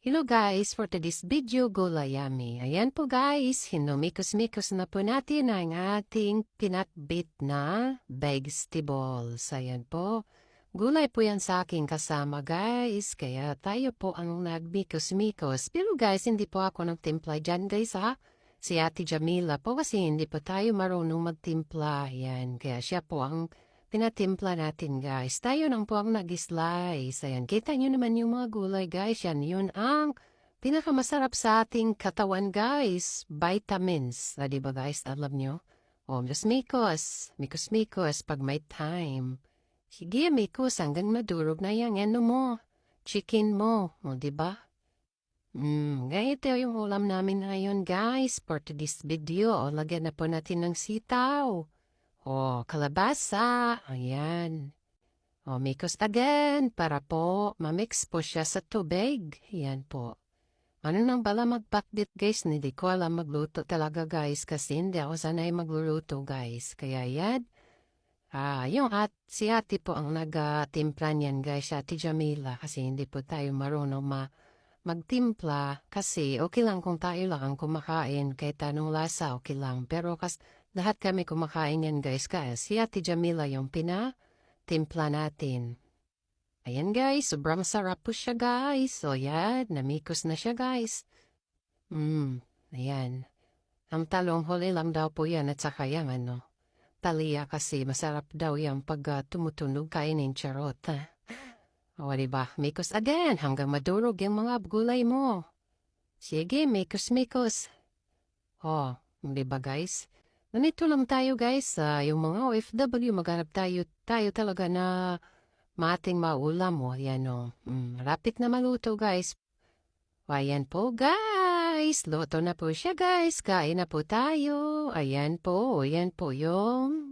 Hello guys, for today's video, gulayami. Ayan po guys, hinumikos-mikos na po natin ang ating pinakbit na vegetables. Ayan po, gulay po yan sa aking kasama guys, kaya tayo po ang nagmikos-mikos. Pero guys, hindi po ako nagtimpla dyan guys ha. Si Ate Jamila po kasi hindi po tayo marunong magtimpla. Ayan, kaya siya po ang pinatimpla natin guys. Tayo nang po ang nag-slice. Ayan, kita nyo naman yung mga gulay guys. Yan yun ang pinakamasarap sa ating katawan guys. Vitamins. Diba guys, alam nyo? O, just mikos. Mikos-mikos pag may time. Sige, mikos hanggang madurog na yan. Ano mo? Chicken mo. O, diba? Ganito yung ulam namin ngayon guys. For today's video, o, lagyan na po natin ng sitaw. O, kalabasa. Ayan. O, mikos again para po mamix po siya sa tubig. Ayan po. Ano nang bala magpakbit guys? Hindi ko alam magluto talaga guys kasi hindi ako sanay magluluto guys. Kaya yan. Si ate po ang nagtimpla niyan guys. Ate Jamila kasi hindi po tayo marunong magtimpla kasi okay lang kung tayo lang ang kumakain kahit anong lasa okay lang. Pero lahat kami kumakain yan guys. Kaya si Ate Jamila yung pinatimpla natin. Ayan guys, sobrang sarap po siya guys. So yan, namikos na siya guys. Ayan. Ang talong huli lang daw po yan at saka yung talia kasi masarap daw yan pag tumutunog kainin charot. O diba, mikos again hanggang madurog yung mga gulay mo. Sige, mikos-mikos. O, diba guys? Ganito lang tayo guys, yung mga OFW, maghanap tayo talaga na mating maulam mo. Ayan o, rapit na maluto guys. Ayan po guys, luto na po siya guys, kain na po tayo. Ayan po yung